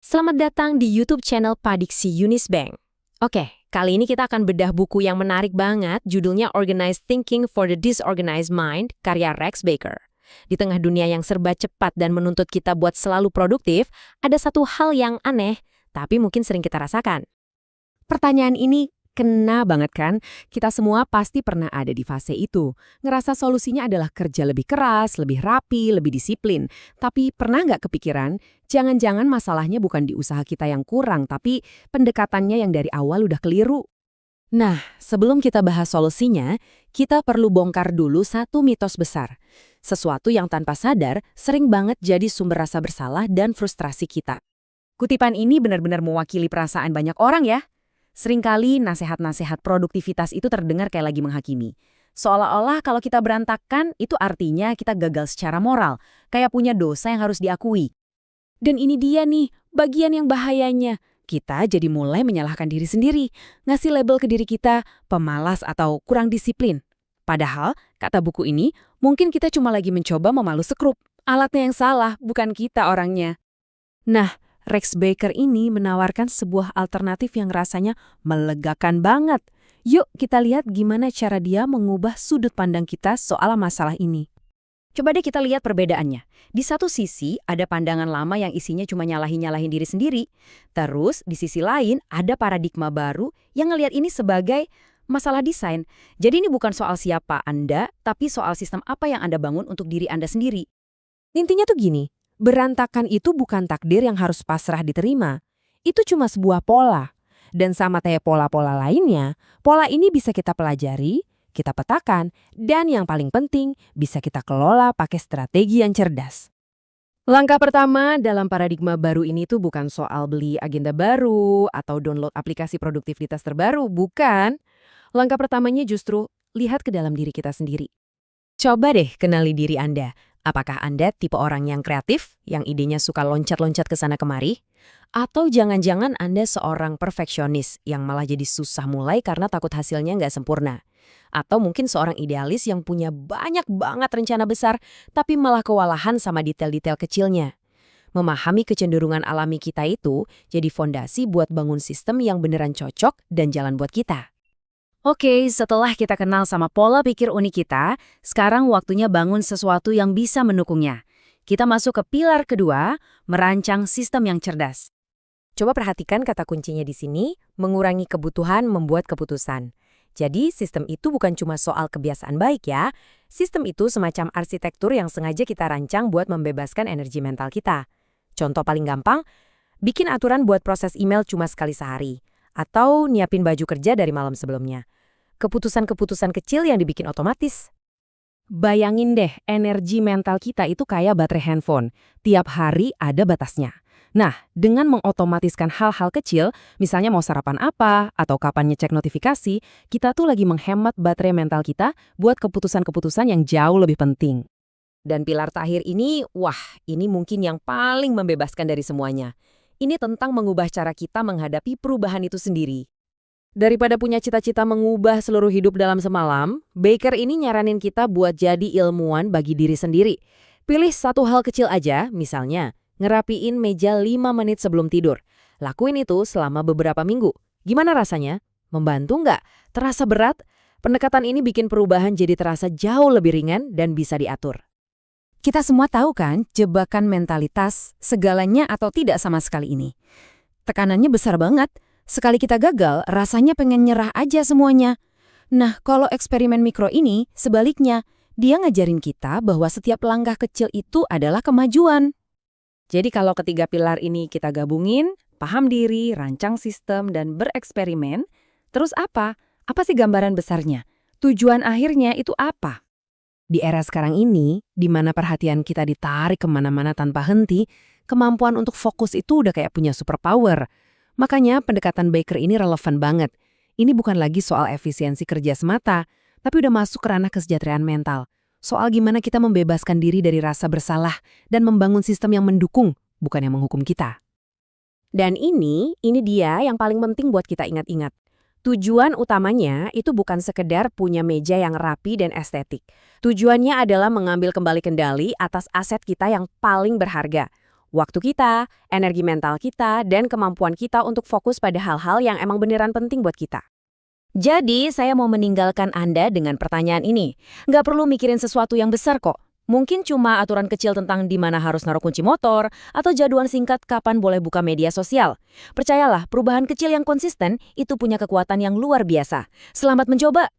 Selamat datang di YouTube channel Padiksi Unisbank. Oke, kali ini kita akan bedah buku yang menarik banget, judulnya Organized Thinking for the Disorganized Mind, karya Rex Baker. Di tengah dunia yang serba cepat dan menuntut kita buat selalu produktif, ada satu hal yang aneh, tapi mungkin sering kita rasakan. Pertanyaan ini kena banget kan? Kita semua pasti pernah ada di fase itu. Ngerasa solusinya adalah kerja lebih keras, lebih rapi, lebih disiplin. Tapi pernah nggak kepikiran, jangan-jangan masalahnya bukan di usaha kita yang kurang, tapi pendekatannya yang dari awal udah keliru? Nah, sebelum kita bahas solusinya, kita perlu bongkar dulu satu mitos besar. Sesuatu yang tanpa sadar sering banget jadi sumber rasa bersalah dan frustrasi kita. Kutipan ini benar-benar mewakili perasaan banyak orang ya. Seringkali nasihat-nasihat produktivitas itu terdengar kayak lagi menghakimi. Seolah-olah kalau kita berantakan, itu artinya kita gagal secara moral, kayak punya dosa yang harus diakui. Dan ini dia nih, bagian yang bahayanya. Kita jadi mulai menyalahkan diri sendiri, ngasih label ke diri kita, pemalas atau kurang disiplin. Padahal, kata buku ini, mungkin kita cuma lagi mencoba memalu sekrup. Alatnya yang salah, bukan kita orangnya. Nah, Rex Baker ini menawarkan sebuah alternatif yang rasanya melegakan banget. Yuk kita lihat gimana cara dia mengubah sudut pandang kita soal masalah ini. Coba deh kita lihat perbedaannya. Di satu sisi, ada pandangan lama yang isinya cuma nyalahin-nyalahin diri sendiri. Terus, di sisi lain, ada paradigma baru yang ngelihat ini sebagai masalah desain. Jadi ini bukan soal siapa Anda, tapi soal sistem apa yang Anda bangun untuk diri Anda sendiri. Intinya tuh gini, berantakan itu bukan takdir yang harus pasrah diterima. Itu cuma sebuah pola. Dan sama kayak pola-pola lainnya, pola ini bisa kita pelajari, kita petakan, dan yang paling penting, bisa kita kelola pakai strategi yang cerdas. Langkah pertama dalam paradigma baru ini tuh bukan soal beli agenda baru atau download aplikasi produktivitas terbaru, bukan. Langkah pertamanya justru lihat ke dalam diri kita sendiri. Coba deh kenali diri Anda. Apakah Anda tipe orang yang kreatif, yang idenya suka loncat-loncat ke sana kemari? Atau jangan-jangan Anda seorang perfeksionis yang malah jadi susah mulai karena takut hasilnya nggak sempurna? Atau mungkin seorang idealis yang punya banyak banget rencana besar, tapi malah kewalahan sama detail-detail kecilnya. Memahami kecenderungan alami kita itu jadi fondasi buat bangun sistem yang beneran cocok dan jalan buat kita. Oke, setelah kita kenal sama pola pikir unik kita, sekarang waktunya bangun sesuatu yang bisa mendukungnya. Kita masuk ke pilar kedua, merancang sistem yang cerdas. Coba perhatikan kata kuncinya di sini, mengurangi kebutuhan membuat keputusan. Jadi, sistem itu bukan cuma soal kebiasaan baik ya. Sistem itu semacam arsitektur yang sengaja kita rancang buat membebaskan energi mental kita. Contoh paling gampang, bikin aturan buat proses email cuma sekali sehari. Atau nyiapin baju kerja dari malam sebelumnya. Keputusan-keputusan kecil yang dibikin otomatis. Bayangin deh, energi mental kita itu kayak baterai handphone. Tiap hari ada batasnya. Nah, dengan mengotomatiskan hal-hal kecil, misalnya mau sarapan apa, atau kapan ngecek notifikasi, kita tuh lagi menghemat baterai mental kita buat keputusan-keputusan yang jauh lebih penting. Dan pilar terakhir ini, wah, ini mungkin yang paling membebaskan dari semuanya. Ini tentang mengubah cara kita menghadapi perubahan itu sendiri. Daripada punya cita-cita mengubah seluruh hidup dalam semalam, Baker ini nyaranin kita buat jadi ilmuwan bagi diri sendiri. Pilih satu hal kecil aja, misalnya ngerapiin meja 5 menit sebelum tidur. Lakuin itu selama beberapa minggu. Gimana rasanya? Membantu nggak? Terasa berat? Pendekatan ini bikin perubahan jadi terasa jauh lebih ringan dan bisa diatur. Kita semua tahu kan, jebakan mentalitas, segalanya atau tidak sama sekali ini. Tekanannya besar banget. Sekali kita gagal, rasanya pengen nyerah aja semuanya. Nah, kalau eksperimen mikro ini, sebaliknya, dia ngajarin kita bahwa setiap langkah kecil itu adalah kemajuan. Jadi kalau ketiga pilar ini kita gabungin, paham diri, rancang sistem, dan bereksperimen, terus apa? Apa sih gambaran besarnya? Tujuan akhirnya itu apa? Di era sekarang ini, di mana perhatian kita ditarik kemana-mana tanpa henti, kemampuan untuk fokus itu udah kayak punya superpower. Makanya pendekatan Baker ini relevan banget. Ini bukan lagi soal efisiensi kerja semata, tapi udah masuk ke ranah kesejahteraan mental. Soal gimana kita membebaskan diri dari rasa bersalah dan membangun sistem yang mendukung, bukan yang menghukum kita. Dan ini dia yang paling penting buat kita ingat-ingat. Tujuan utamanya itu bukan sekedar punya meja yang rapi dan estetik. Tujuannya adalah mengambil kembali kendali atas aset kita yang paling berharga. Waktu kita, energi mental kita, dan kemampuan kita untuk fokus pada hal-hal yang emang beneran penting buat kita. Jadi, saya mau meninggalkan Anda dengan pertanyaan ini. Nggak perlu mikirin sesuatu yang besar kok. Mungkin cuma aturan kecil tentang di mana harus naruh kunci motor, atau jadwal singkat kapan boleh buka media sosial. Percayalah, perubahan kecil yang konsisten itu punya kekuatan yang luar biasa. Selamat mencoba!